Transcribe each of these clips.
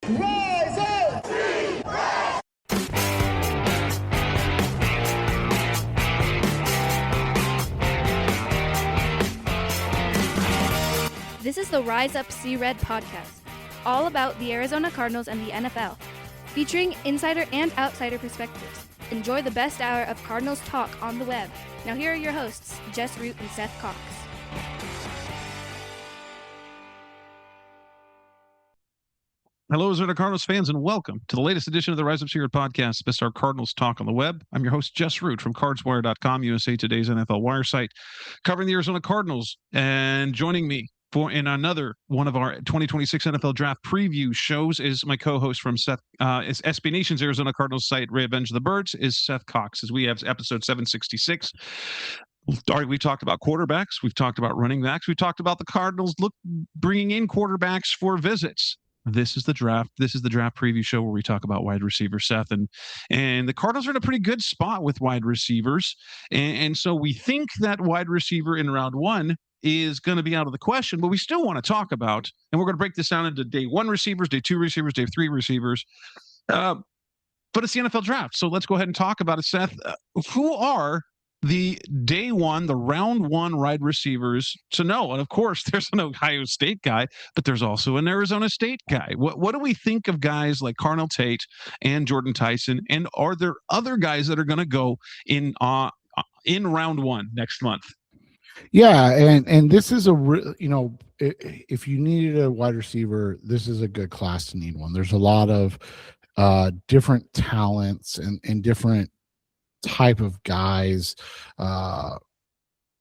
Rise up! This is the Rise Up See Red podcast, all about the Arizona Cardinals and the NFL, featuring insider and outsider perspectives. Enjoy the best hour of Cardinals talk on the web. Now here are your hosts, Jess Root and Seth Cox. Hello, Arizona Cardinals fans, and welcome to the latest edition of the Rise Up See Red podcast, Best Our Cardinals Talk on the Web. I'm your host, Jess Root from CardsWire.com, USA Today's NFL Wire site, covering the Arizona Cardinals. And joining me in another one of our 2026 NFL Draft preview shows is my co-host from Seth, is SB Nation's Arizona Cardinals site, Revenge of the Birds, is Seth Cox, as we have episode 766. We talked about quarterbacks. We've talked about running backs. We've talked about the Cardinals bringing in quarterbacks for visits. This is the draft. This is the draft preview show where we talk about wide receiver, Seth, and the Cardinals are in a pretty good spot with wide receivers, and so we think that wide receiver in round one is going to be out of the question, but we still want to talk about, and we're going to break this down into day one receivers, day two receivers, day three receivers, but it's the NFL draft, so let's go ahead and talk about it, Seth. Who are the day one, the round one wide receivers to know? And of course, there's an Ohio State guy, but there's also an Arizona State guy. What do we think of guys like Carnell Tate and Jordan Tyson? And are there other guys that are going to go in round one next month? Yeah, and this is if you needed a wide receiver, this is a good class to need one. There's a lot of different talents and different type of guys to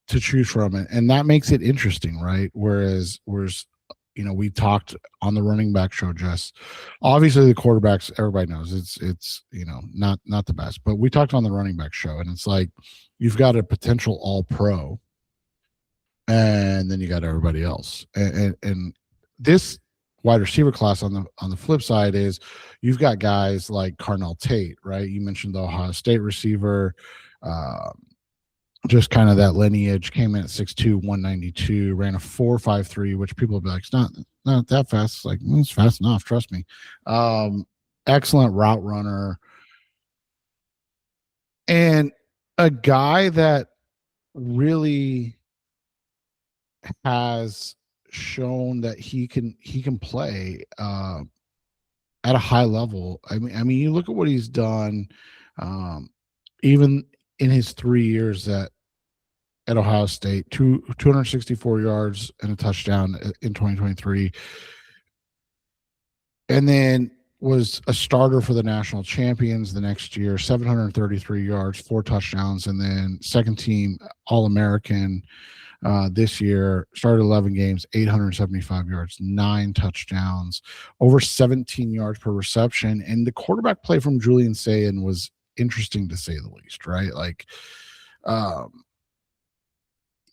choose from, and that makes it interesting, right? Whereas we talked on the running back show, Jess. Obviously, the quarterbacks, everybody knows it's not the best, but we talked on the running back show, and it's like you've got a potential all-pro, and then you got everybody else, and this wide receiver class on the flip side is you've got guys like Carnell Tate, right? You mentioned the Ohio State receiver, just kind of that lineage, came in at 6'2", 192, ran a 4.53, which people will be like, it's not that fast. It's like, it's fast enough, trust me. Excellent route runner. And a guy that really has shown that he can play at a high level. I mean, you look at what he's done, even in his 3 years at Ohio State, 264 yards and a touchdown in 2023, and then was a starter for the national champions the next year, 733 yards, 4 touchdowns, and then second team All-American this year, started 11 games, 875 yards, 9 touchdowns, over 17 yards per reception. And the quarterback play from Julian Sayin was interesting to say the least, right? Like,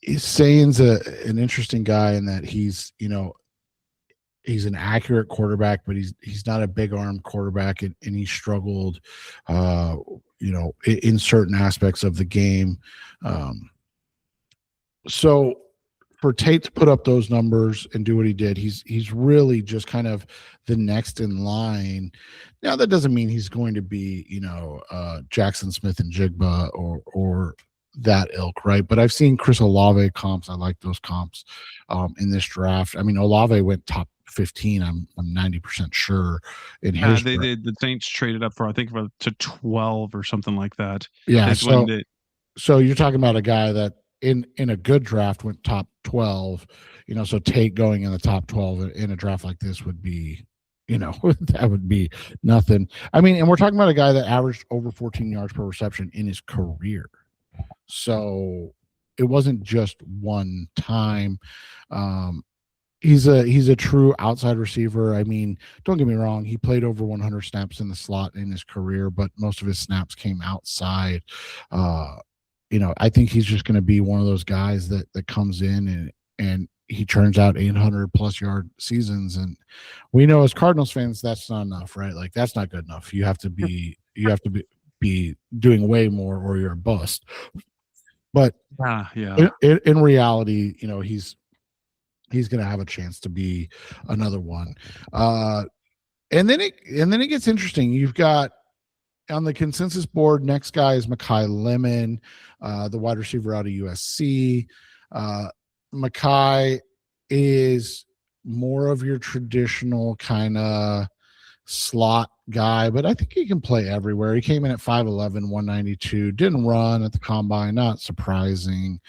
Sayin's an interesting guy in that he's an accurate quarterback, but he's not a big arm quarterback, and he struggled, in certain aspects of the game. So for Tate to put up those numbers and do what he did, he's really just kind of the next in line. Now, that doesn't mean he's going to be, Jackson Smith and Jigba or that ilk, right? But I've seen Chris Olave comps. I like those comps in this draft. I mean, Olave went top 15. I'm 90% sure in his. The Saints traded up for, I think, to 12 or something like that. Yeah. So you're talking about a guy that in a good draft went top 12. So Tate going in the top 12 in a draft like this would be, that would be nothing. I mean, and we're talking about a guy that averaged over 14 yards per reception in his career. So it wasn't just one time. He's a true outside receiver. I mean, don't get me wrong, he played over 100 snaps in the slot in his career, but most of his snaps came outside. I think he's just going to be one of those guys that comes in and he turns out 800 plus yard seasons. And we know as Cardinals fans, that's not enough, right? Like, that's not good enough. You have to be doing way more or you're a bust. But in reality, he's going to have a chance to be another one. And then it gets interesting. You've got on the consensus board, next guy is Makai Lemon, the wide receiver out of USC. Makai is more of your traditional kind of slot guy, but I think he can play everywhere. He came in at 5'11", 192, didn't run at the combine, not surprising.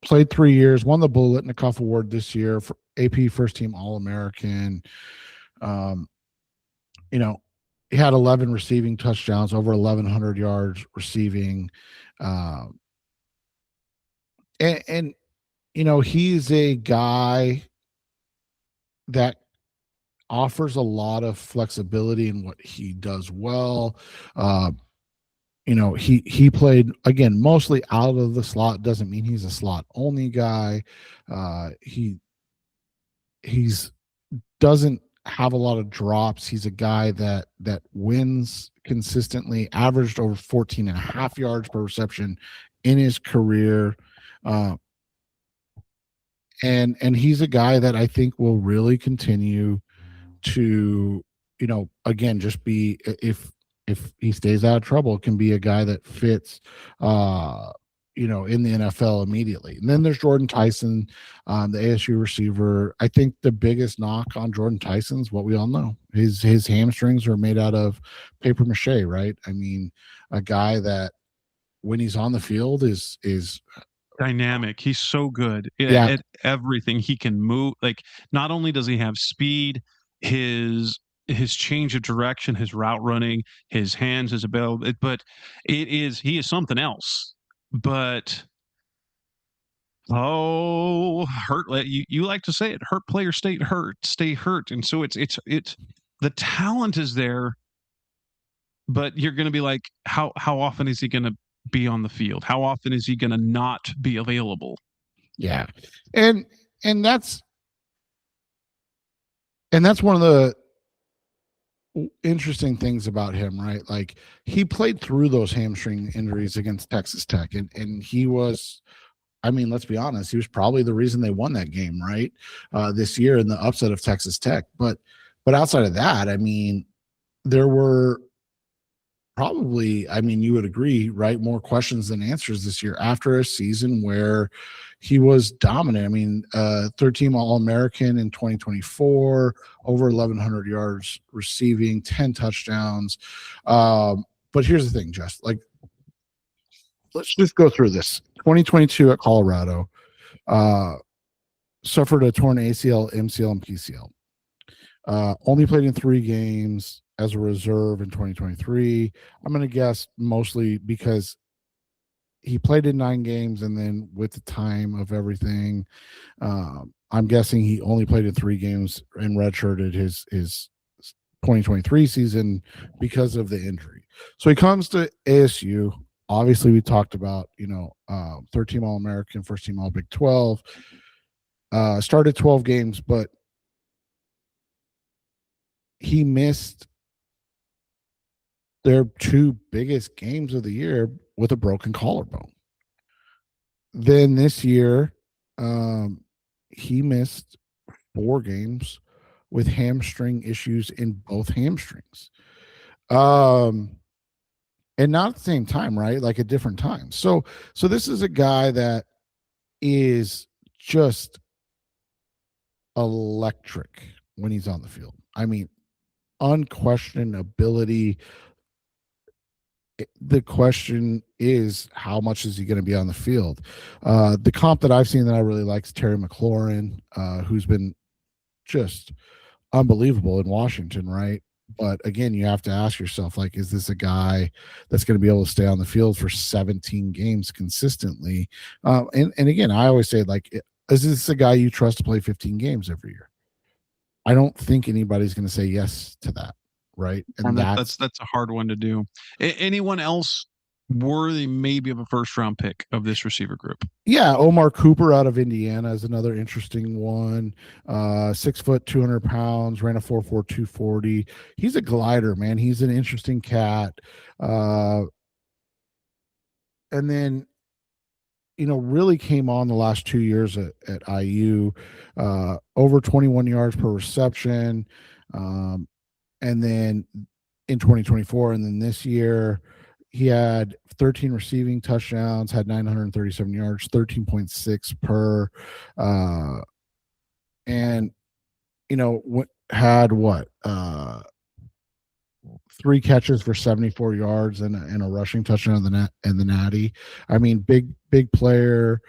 Played 3 years, won the Bulletnikoff Award this year for AP first team All-American. He had 11 receiving touchdowns, over 1,100 yards receiving. He's a guy that offers a lot of flexibility in what he does well. He played, again, mostly out of the slot. Doesn't mean he's a slot only guy. He's doesn't have a lot of drops. He's a guy that wins consistently, averaged over 14 and a half yards per reception in his career. And he's a guy that I think will really continue to, again, just be, if he stays out of trouble, can be a guy that fits, in the NFL immediately. And then there's Jordan Tyson, the ASU receiver. I think the biggest knock on Jordan Tyson's what we all know. His hamstrings are made out of paper mache, right? I mean, a guy that when he's on the field is dynamic. He's so good at everything. He can move. Like, not only does he have speed, his change of direction, his route running, his hands, his ability, but he is something else. But hurt. You like to say it. Hurt players stay hurt, and so it's the talent is there, but you're going to be like, how often is he going to be on the field? How often is he going to not be available? Yeah, and that's one of the interesting things about him, right? Like, he played through those hamstring injuries against Texas Tech, and he was, I mean, let's be honest, he was probably the reason they won that game, right? This year in the upset of Texas Tech. But outside of that, I mean, there were probably, I mean, you would agree, right? More questions than answers this year after a season where he was dominant. I mean, third team All-American in 2024, over 1,100 yards receiving, 10 touchdowns. But here's the thing, Jess, like, let's just go through this. 2022 at Colorado, suffered a torn ACL, MCL, and PCL. Only played in 3 games as a reserve in 2023. I'm going to guess mostly because he played in 9 games, and then with the time of everything, I'm guessing he only played in 3 games and redshirted his 2023 season because of the injury. So he comes to ASU. Obviously, we talked about, third team All-American, first team All Big 12. Started 12 games, but he missed their 2 biggest games of the year with a broken collarbone. Then this year, he missed 4 games with hamstring issues in both hamstrings. And not at the same time, right? Like at different times. So this is a guy that is just electric when he's on the field. I mean, unquestioned ability. The question is, how much is he going to be on the field? The comp that I've seen that I really like is Terry McLaurin, who's been just unbelievable in Washington, right? But again, you have to ask yourself, like, is this a guy that's going to be able to stay on the field for 17 games consistently? And again, I always say, like, is this a guy you trust to play 15 games every year? I don't think anybody's going to say yes to that, right? And that's a hard one to do. Anyone else worthy maybe of a first-round pick of this receiver group? Yeah, Omar Cooper out of Indiana is another interesting one. 6 foot, 200 pounds, ran a 4.4 240. He's a glider, man. He's an interesting cat. And then, really came on the last 2 years at IU, over 21 yards per reception. And then in 2024, and then this year, he had 13 receiving touchdowns, had 937 yards, 13.6 per, and had what 3 catches for 74 yards and a rushing touchdown in the net and the natty. I mean, big player,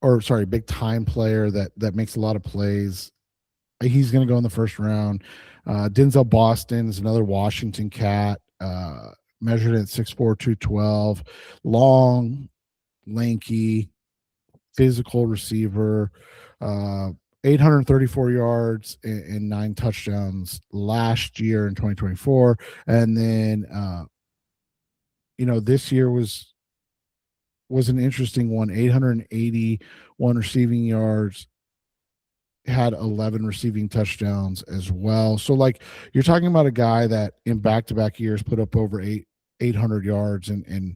big time player that makes a lot of plays. He's going to go in the first round. Denzel Boston is another Washington cat, measured at 6'4", 212, long, lanky, physical receiver, 834 yards and 9 touchdowns last year in 2024. And then, this year was an interesting one, 881 receiving yards, had 11 receiving touchdowns as well. So like you're talking about a guy that in back-to-back years put up over 800 yards and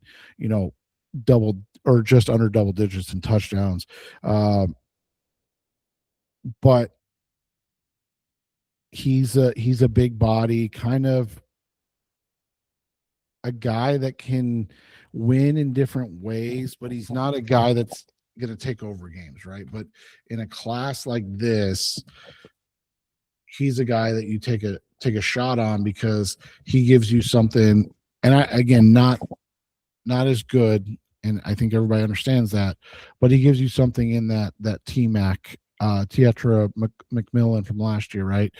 double or just under double digits in touchdowns. But he's a big body, kind of a guy that can win in different ways, but he's not a guy that's going to take over games, right? But in a class like this, he's a guy that you take a shot on because he gives you something. And again, not as good, and I think everybody understands that, but he gives you something in that T-Mac, Tetra McMillan from last year, right?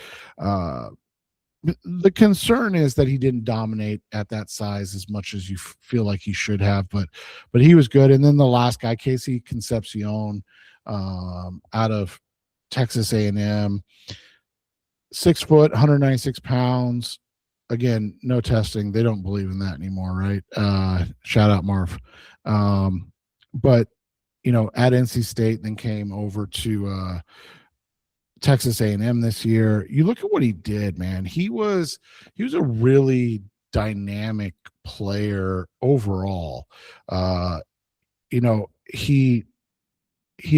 The concern is that he didn't dominate at that size as much as you feel like he should have, but he was good. And then the last guy, Casey Concepcion, out of Texas A&M, 6 foot, 196 pounds. Again, no testing. They don't believe in that anymore, right? Shout out Marv. But at NC State, then came over to Texas A&M this year. You look at what he did, man. He was a really dynamic player overall. He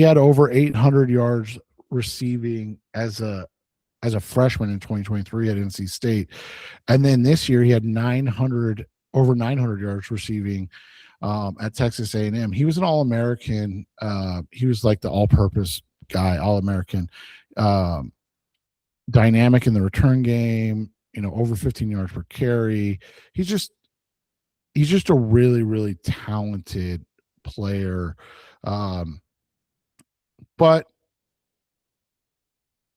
had over 800 yards receiving as a freshman in 2023 at NC State, and then this year he had over 900 yards receiving at Texas A&M. He was an All-American. He was like the all-purpose guy, All-American. Dynamic in the return game, over 15 yards per carry. He's just a really, really talented player. But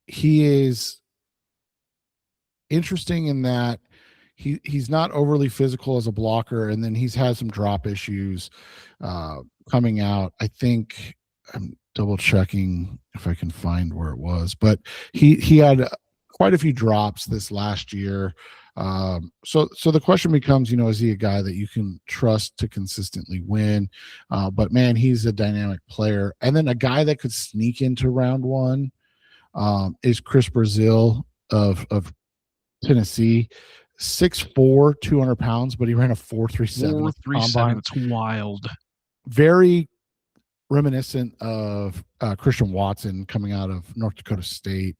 he is interesting in that he's not overly physical as a blocker, and then he's had some drop issues coming out. I think I'm double checking if I can find where it was, but he had quite a few drops this last year. So the question becomes, is he a guy that you can trust to consistently win? But man, he's a dynamic player. And then a guy that could sneak into round one is Chris Brazil of Tennessee. 6'4", 200 pounds, but he ran a 4.37. 4.37. It's wild. Very reminiscent of Christian Watson coming out of North Dakota State.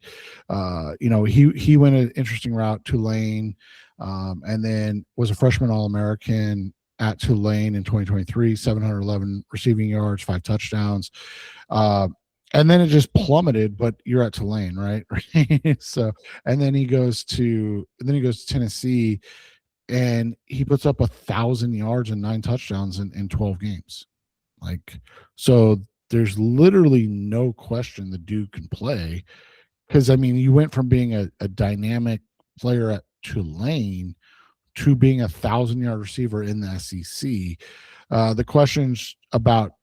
He went an interesting route, Tulane, and then was a freshman All-American at Tulane in 2023, 711 receiving yards, 5 touchdowns. And then it just plummeted, but you're at Tulane, right? So, and then he goes to Tennessee, and he puts up 1,000 yards and 9 touchdowns in 12 games. So there's literally no question the dude can play, because you went from being a dynamic player at Tulane to being 1,000-yard receiver in the SEC. The questions about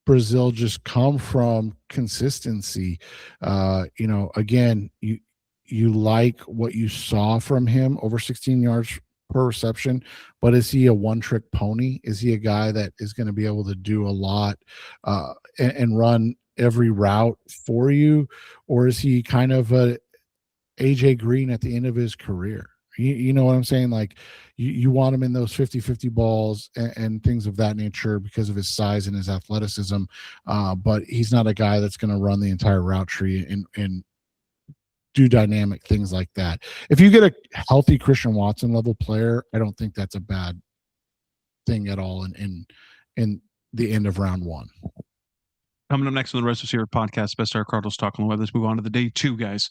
Brazil just come from consistency. Again, you like what you saw from him, over 16 yards per reception, but is he a one-trick pony? Is he a guy that is going to be able to do a lot and run every route for you? Or is he kind of a AJ Green at the end of his career? You know what I'm saying? Like you want him in those 50-50 balls and things of that nature because of his size and his athleticism. But he's not a guy that's going to run the entire route tree and do dynamic things like that. If you get a healthy Christian Watson level player, I don't think that's a bad thing at all in the end of round one. Coming up next on the Rest of Sierra podcast, Best Our Cardinals Talk on the Web. Let's move on to the day two, guys.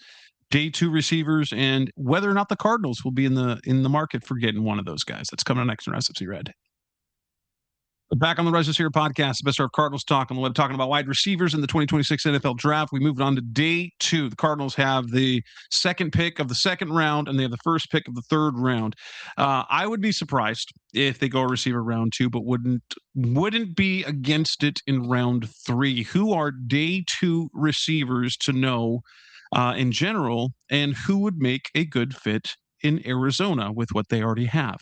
Day two receivers and whether or not the Cardinals will be in the market for getting one of those guys. That's coming up next on Rest of Sierra. Back on the Rest of Sierra podcast, the Best of Cardinals Talk on the Web, talking about wide receivers in the 2026 NFL Draft. We moved on to day two. The Cardinals have the second pick of the second round, and they have the first pick of the third round. I would be surprised if they go receiver round two, but wouldn't be against it in round three. Who are day two receivers to know in general, and who would make a good fit in Arizona with what they already have?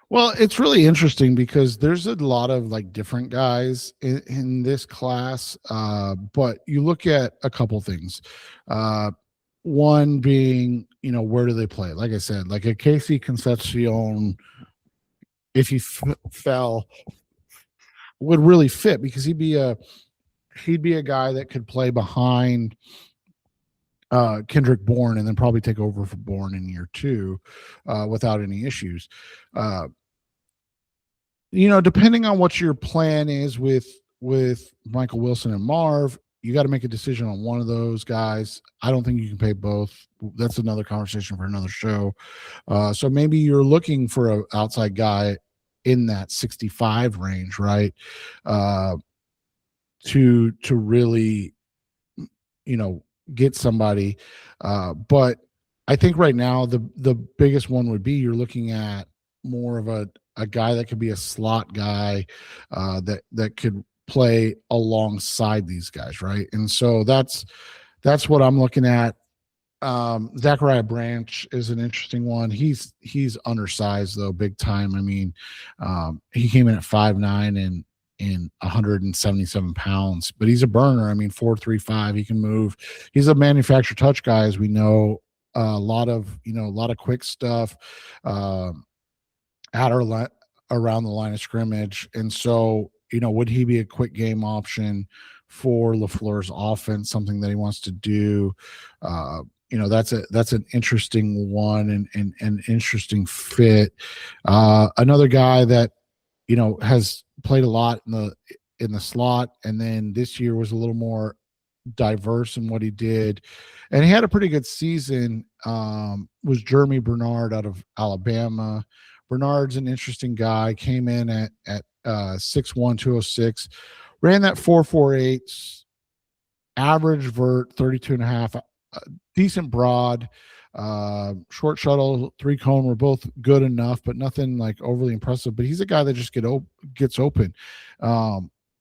Well, it's really interesting because there's a lot of like different guys in this class, but you look at a couple things. One being, where do they play? Like I said, like a Casey Concepcion, if he fell, would really fit because he'd be a guy that could play behind Kendrick Bourne and then probably take over for Bourne in year two without any issues. Depending on what your plan is with Michael Wilson and Marv, you got to make a decision on one of those guys. I don't think you can pay both. That's another conversation for another show. So maybe you're looking for an outside guy in that 65 range, right? To really, get somebody. But I think right now the biggest one would be you're looking at more of a guy that could be a slot guy that could play alongside these guys, right? And so that's what I'm looking at. Zachariah Branch is an interesting one. He's undersized though, big time. I mean, he came in at 5'9" and 177 pounds, but he's a burner. I mean, 4.35. He can move. He's a manufactured touch guy, as we know. A lot of quick stuff. Around the line of scrimmage. And so, would he be a quick game option for LaFleur's offense, something that he wants to do? That's an interesting one and an interesting fit. Another guy that, has played a lot in the slot, and then this year was a little more diverse in what he did, and he had a pretty good season, was Jeremy Bernard out of Alabama. Bernard's an interesting guy, came in at 6'1", 206, ran that 4.48, average vert 32.5, decent broad, short shuttle, 3-cone were both good enough, but nothing like overly impressive. But he's a guy that just gets open.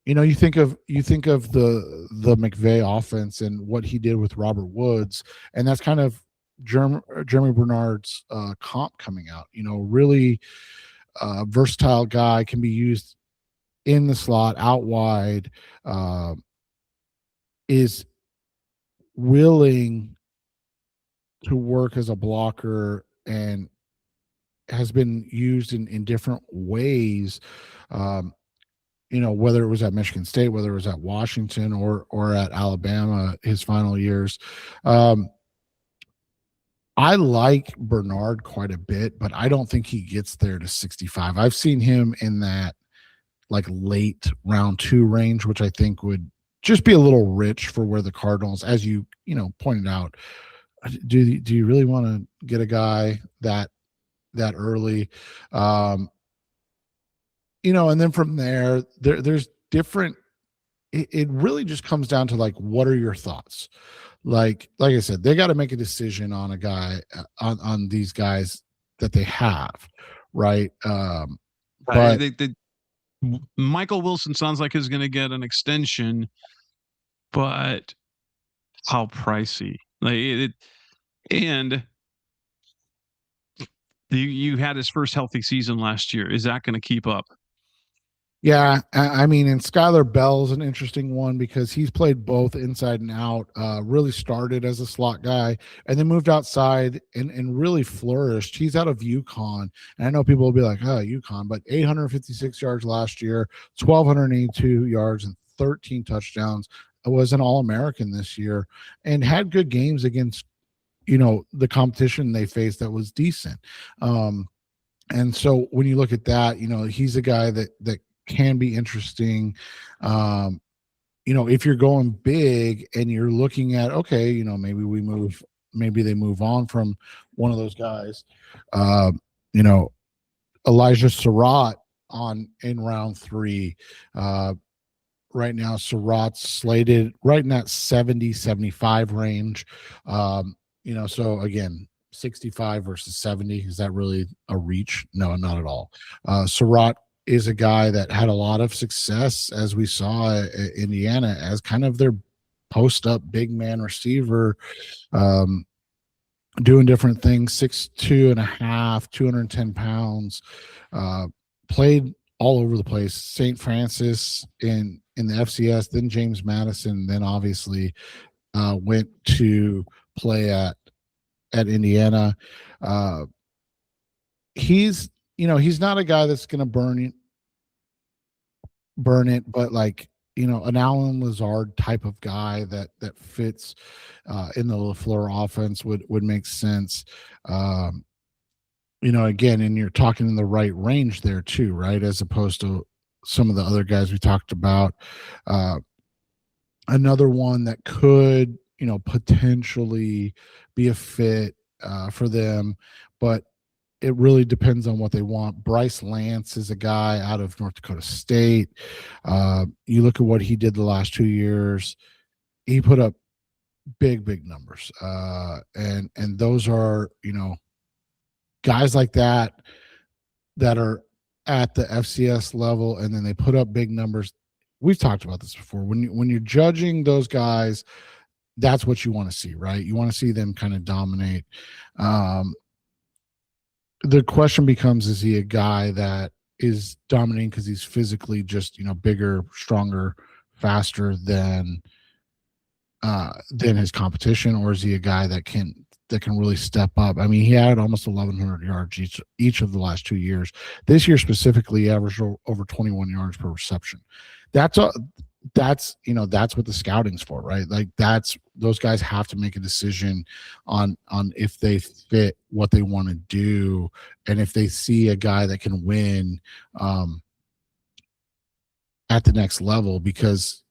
You think of the McVay offense and what he did with Robert Woods, and that's kind of Jeremy Bernard's comp coming out. Really versatile guy, can be used in the slot, out wide, is willing to work as a blocker and has been used in different ways. Whether it was at Michigan State, whether it was at Washington or at Alabama, his final years. I like Bernard quite a bit, but I don't think he gets there to 65. I've seen him in that like late round two range, which I think would just be a little rich for where the Cardinals, as you pointed out, do you really want to get a guy that early? And then from there's different. It really just comes down to like, what are your thoughts? Like I said, they got to make a decision on a guy on these guys that they have, right? But Michael Wilson sounds like he's going to get an extension, but how pricey? And you had his first healthy season last year. Is that going to keep up? Yeah, I mean, and Skylar Bell's an interesting one because he's played both inside and out. Really started as a slot guy and then moved outside and really flourished. He's out of UConn, and I know people will be like, "Oh, UConn," but 856 yards last year, 1,282 yards, and 13 touchdowns. Was an All-American this year and had good games against the competition they faced that was decent. And so when you look at that, he's a guy that can be interesting. If you're going big and you're looking at, okay, maybe they move on from one of those guys. Uh, you know, Elijah Surratt in round 3. Right now, Surratt's slated right in that 70-75 range. So again, 65 versus 70, is that really a reach? No, not at all. Surratt is a guy that had a lot of success, as we saw at Indiana, as kind of their post-up big man receiver, doing different things. 6'2 and a half, 210 pounds. Played all over the place. St. Francis in the FCS, then James Madison, then obviously went to play at Indiana. He's not a guy that's going to burn it, but like an Alan Lazard type of guy that fits in the LaFleur offense would make sense. Again, and you're talking in the right range there too, right? As opposed to some of the other guys we talked about. Another one that could, potentially be a fit for them, but it really depends on what they want. Bryce Lance is a guy out of North Dakota State. You look at what he did the last 2 years. He put up big numbers. And those are, guys like that are at the FCS level, and then they put up big numbers. We've talked about this before. When you're judging those guys, that's what you want to see, right? You want to see them kind of dominate. The question becomes, is he a guy that is dominating because he's physically just, bigger, stronger, faster than his competition, or is he a guy that can really step up? I mean, he had almost 1,100 yards each of the last 2 years. This year specifically, he averaged over 21 yards per reception. That's what the scouting's for, right? Like those guys have to make a decision on if they fit what they want to do, and if they see a guy that can win at the next level, because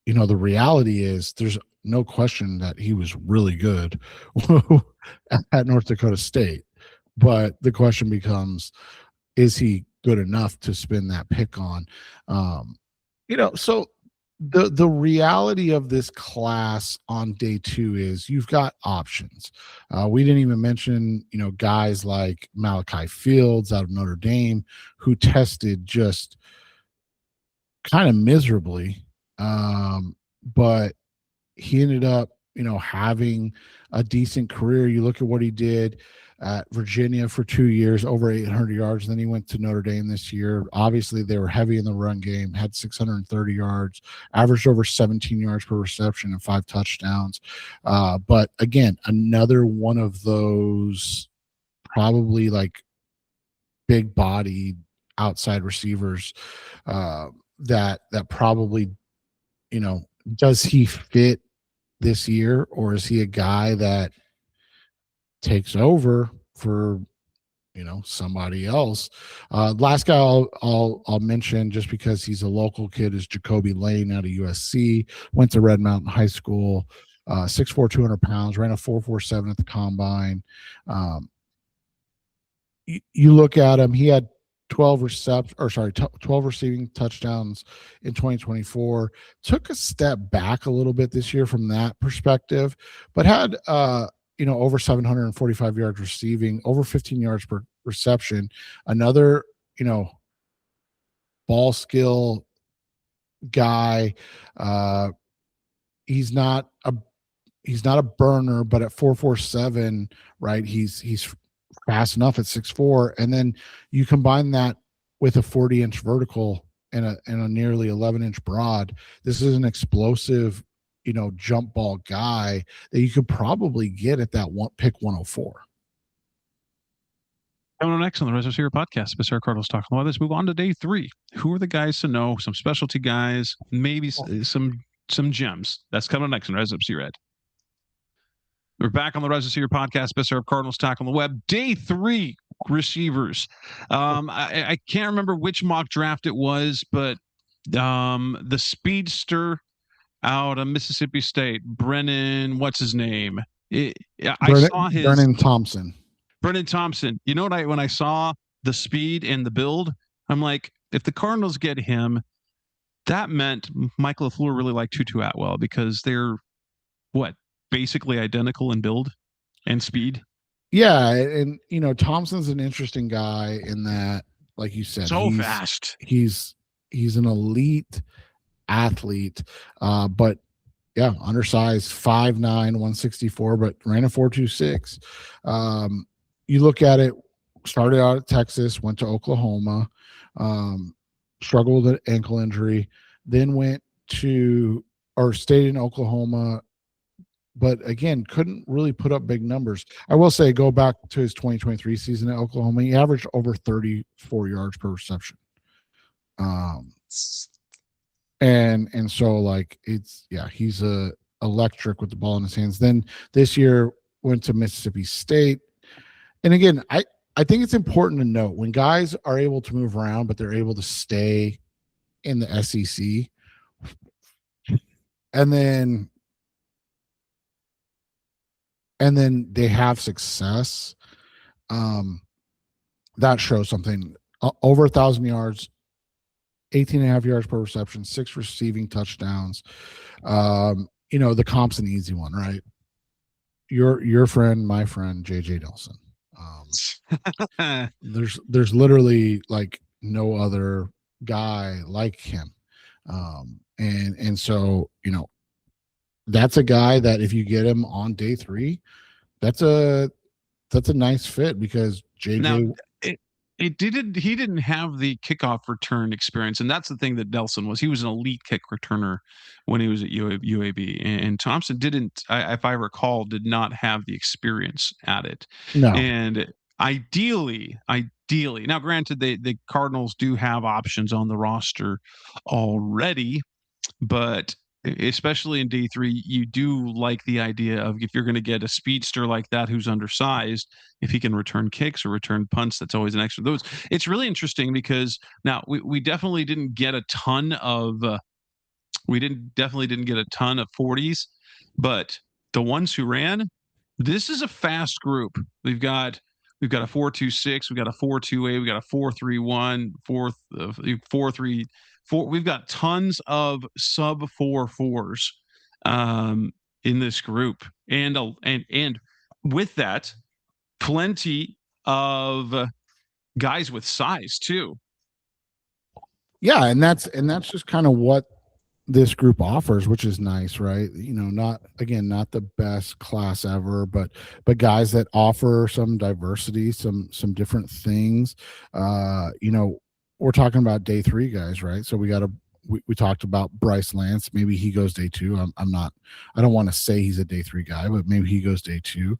the reality is there's no question that he was really good at North Dakota State. But the question becomes, is he good enough to spin that pick on? So the reality of this class on day 2 is you've got options. We didn't even mention, guys like Malachi Fields out of Notre Dame, who tested just kind of miserably. But he ended up, having a decent career. You look at what he did at Virginia for 2 years, over 800 yards. And then he went to Notre Dame this year. Obviously, they were heavy in the run game, had 630 yards, averaged over 17 yards per reception and 5 touchdowns. But again, another one of those probably like big bodied outside receivers that probably, does he fit this year, or is he a guy that takes over for somebody else? Last guy I'll mention, just because he's a local kid, is Jacoby Lane out of USC. Went to Red Mountain High School. 6'4", 200 pounds. Ran a 4.47 at the combine. You look at him. He had 12 receiving touchdowns in 2024. Took a step back a little bit this year from that perspective, but had over 745 yards receiving, over 15 yards per reception. Another ball skill guy. He's not a burner, but at 4.47, right? He's fast enough at 6'4", and then you combine that with a 40-inch vertical, and a nearly 11-inch broad. This is an explosive, jump ball guy that you could probably get at that pick 104. Coming on next on the Res Receiver podcast, Mr. Cardinals talking. Well, let's move on to day 3. Who are the guys to know? Some specialty guys, maybe some gems. That's coming next on Res Red. We're back on the Res Receiver podcast, Mr. Cardinals talk on the web. Day 3 receivers. I can't remember which mock draft it was, but the speedster out of Mississippi State, Brennan, what's his name? I saw his Brennan Thompson. Brennan Thompson. You know what? When I saw the speed and the build, I'm like, if the Cardinals get him, that meant Michael LaFleur really liked Tutu Atwell because they're basically identical in build and speed. Yeah, and Thompson's an interesting guy in that, like you said, so fast. He's an elite athlete, but yeah, undersized, 5'9", 164, but ran a 4.26. You look at it, started out at Texas, went to Oklahoma, struggled with an ankle injury, then stayed in Oklahoma, but again, couldn't really put up big numbers. I will say, go back to his 2023 season at Oklahoma, he averaged over 34 yards per reception. And so he's electric with the ball in his hands. Then this year went to Mississippi State. And again, I think it's important to note when guys are able to move around, but they're able to stay in the SEC, and then they have success, that shows something. Over 1,000 yards, 18.5 yards per reception, 6 receiving touchdowns. The comp's an easy one, right? Your friend, my friend, JJ Nelson. There's literally like no other guy like him. And so, that's a guy that if you get him on day 3, that's a nice fit because JJ. Now, he didn't have the kickoff return experience, and that's the thing that Nelson was. He was an elite kick returner when he was at UAB, and Thompson didn't, if I recall, did not have the experience at it. No. And ideally, now granted, the Cardinals do have options on the roster already, but especially in day 3, you do like the idea of if you're going to get a speedster like that who's undersized, if he can return kicks or return punts, that's always an extra. It's really interesting because now we definitely didn't get a ton of 40s, but the ones who ran, this is a fast group. We've got a 4.26, we've got a 4.28, we got a 4.31, 4.3. We've got tons of sub 4.4s in this group, and with that, plenty of guys with size too. Yeah, and that's just kind of what this group offers, which is nice, right? Not the best class ever, but guys that offer some diversity, some different things. We're talking about day 3 guys, right? So we talked about Bryce Lance. Maybe he goes day 2. I don't want to say he's a day 3 guy, but maybe he goes day 2.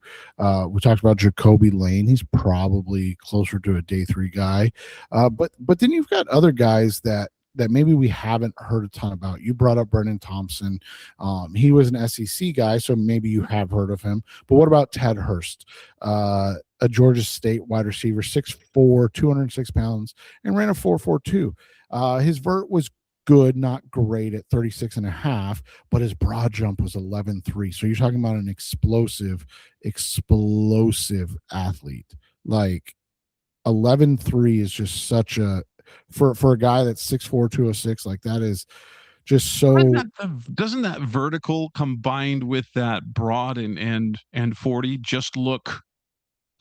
We talked about Jacoby Lane. He's probably closer to a day 3 guy. But then you've got other guys that maybe we haven't heard a ton about. You brought up Brennan Thompson. He was an SEC guy, so maybe you have heard of him. But what about Ted Hurst, a Georgia State wide receiver, 6'4", 206 pounds, and ran a 4.42. His vert was good, not great at 36.5, but his broad jump was 11.3. So you're talking about an explosive athlete. Like 11.3 is just such a for a guy that's 6'4", 206, like that is just so. Doesn't that vertical combined with that broad and 40 just look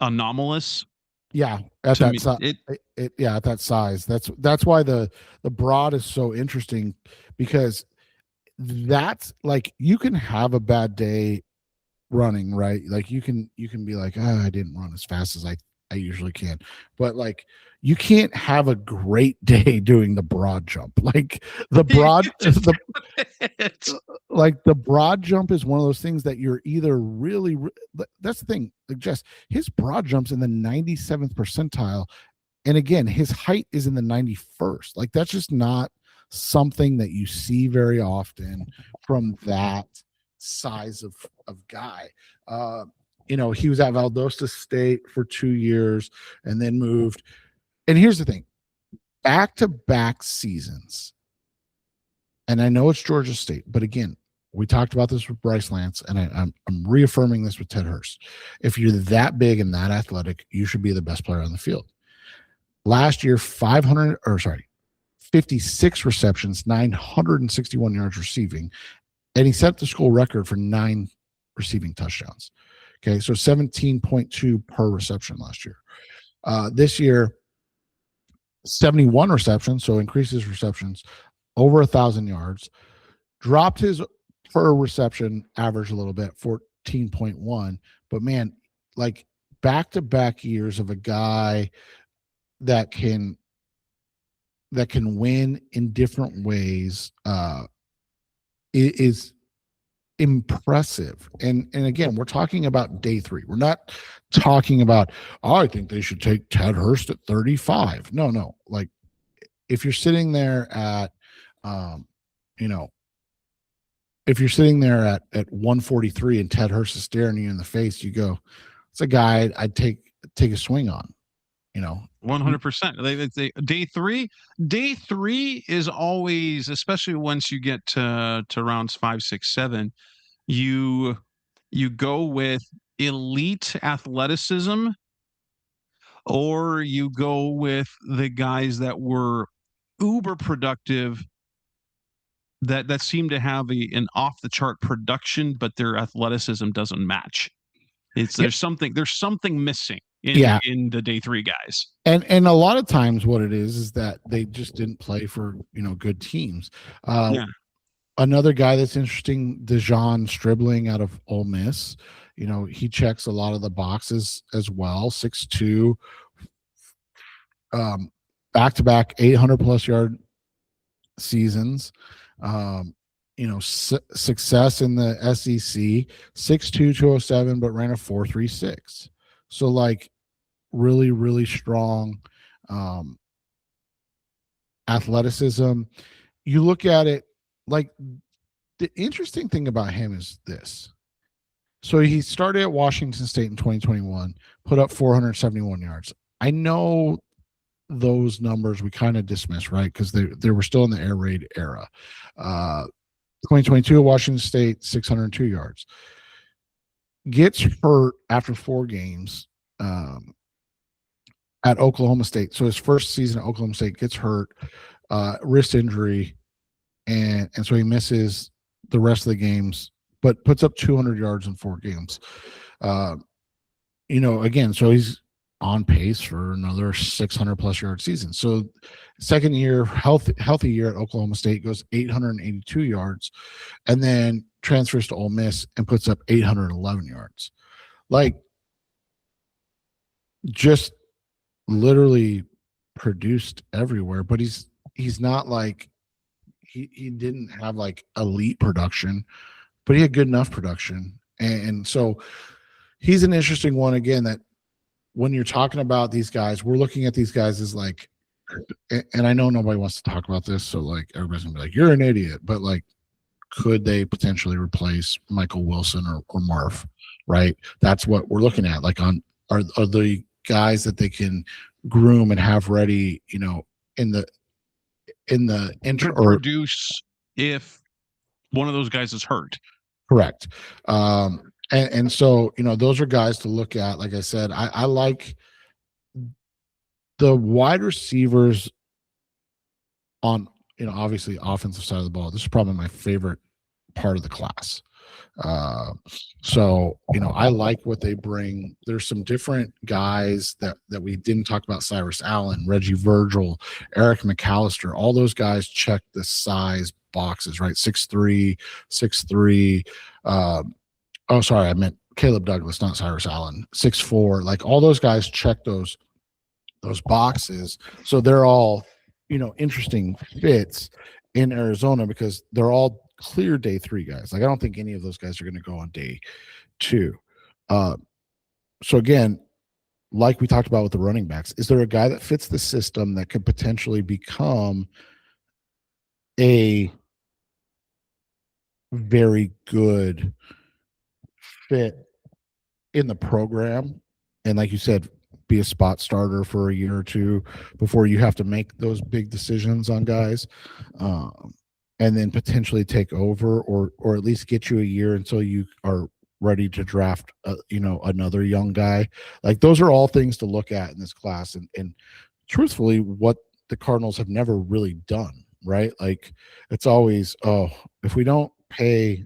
anomalous? Yeah, at that size. At that size. That's why the broad is so interesting, because that's like you can have a bad day running, right? Like you can be like, I didn't run as fast as I usually can. But like, you can't have a great day doing the broad jump. Like the broad, the broad jump is one of those things that you're either really. That's the thing. Like, Jess, his broad jumps in the 97th percentile, and again, his height is in the 91st. Like, that's just not something that you see very often from that size of guy. He was at Valdosta State for 2 years and then moved. And here's the thing, back-to-back seasons, and I know it's Georgia State, but again, we talked about this with Bryce Lance, and I'm reaffirming this with Ted Hurst. If you're that big and that athletic, you should be the best player on the field. Last year, 56 receptions, 961 yards receiving, and he set the school record for 9 receiving touchdowns. Okay, so 17.2 per reception last year. This year, 71 receptions, so increases receptions, over 1,000 yards, dropped his per reception average a little bit, 14.1. But man, like, back-to-back years of a guy that can win in different ways is impressive. And again, we're talking about day 3. We're not talking about, I think they should take Ted Hurst at 35. No. Like, if you're sitting there at if you're sitting there at 143 and Ted Hurst is staring you in the face, you go, it's a guy I'd take a swing on. 100%. Day three is always, especially once you get to rounds 5, 6, 7, you go with elite athleticism, or you go with the guys that were uber productive, that seem to have an off the chart production, but their athleticism doesn't match. There's something missing in the day 3 guys. And a lot of times what it is that they just didn't play for, good teams. Another guy that's interesting, Dejon Stribling out of Ole Miss. He checks a lot of the boxes as well. 6'2", back-to-back 800+ yard seasons. Success in the SEC, 6'2", 207, but ran a 4.36. So, like, really, really strong athleticism. You look at it, like, the interesting thing about him is this. So he started at Washington State in 2021, put up 471 yards. I know those numbers we kind of dismiss, right? Because they were still in the air raid era. 2022 at Washington State, 602 yards. Gets hurt after 4 games at Oklahoma State. So his first season at Oklahoma State, gets hurt, wrist injury, and so he misses the rest of the games, but puts up 200 yards in 4 games. Again, so he's on pace for another 600+ yard season. So second year, healthy year at Oklahoma State, goes 882 yards, and then transfers to Ole Miss and puts up 811 yards. Like, just literally produced everywhere. But he's not like, he didn't have like elite production, but he had good enough production. And so he's an interesting one, again, that when you're talking about these guys, we're looking at these guys as like, and I know nobody wants to talk about this, so like everybody's gonna be like, you're an idiot, but like, could they potentially replace Michael Wilson or Marv, right? That's what we're looking at. Like, are the guys that they can groom and have ready, in the produce if one of those guys is hurt. Correct. And so, those are guys to look at. Like I said, I like the wide receivers on, obviously offensive side of the ball. This is probably my favorite part of the class. So, I like what they bring. There's some different guys that we didn't talk about. Cyrus Allen, Reggie Virgil, Eric McAllister, all those guys check the size boxes, right? 6'3", 6'3". I meant Caleb Douglas, not Cyrus Allen, 6'4", like all those guys check those boxes. So they're all, interesting fits in Arizona because they're all clear day 3 guys. Like I don't think any of those guys are going to go on day 2. So again, like we talked about with the running backs, is there a guy that fits the system that could potentially become a very good fit in the program? And like you said, be a spot starter for a year or two before you have to make those big decisions on guys, and then potentially take over or at least get you a year until you are ready to draft another young guy. Like those are all things to look at in this class, and truthfully what the Cardinals have never really done, right? Like it's always, if we don't pay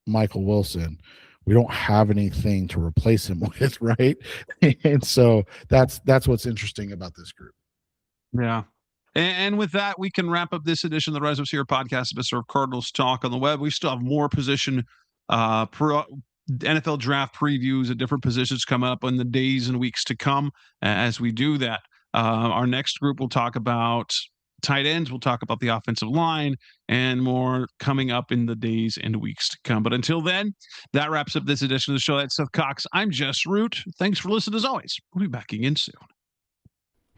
Michael Wilson, we don't have anything to replace him with, right? And so that's what's interesting about this group. Yeah. And with that, we can wrap up this edition of the Rise Up Sierra podcast, Mr. Cardinals Talk on the Web. We still have more position NFL draft previews at different positions come up in the days and weeks to come. As we do that, our next group will talk about tight ends, we'll talk about the offensive line, and more coming up in the days and weeks to come. But until then, that wraps up this edition of the show. That's Seth Cox. I'm Jess Root. Thanks for listening as always. We'll be back again soon.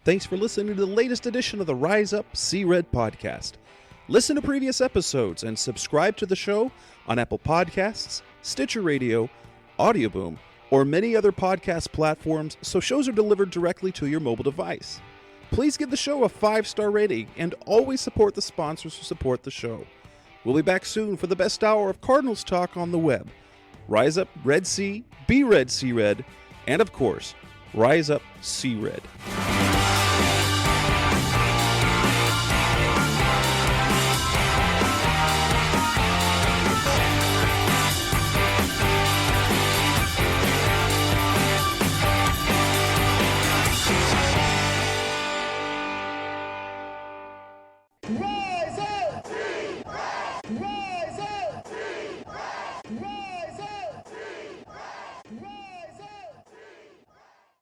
Thanks for listening to the latest edition of the Rise Up, See Red podcast. Listen to previous episodes and subscribe to the show on Apple Podcasts, Stitcher Radio, Audioboom, or many other podcast platforms so shows are delivered directly to your mobile device. Please give the show a 5-star rating and always support the sponsors who support the show. We'll be back soon for the best hour of Cardinals talk on the web. Rise up, Red Sea, be red, see red, and of course, Rise up, see red.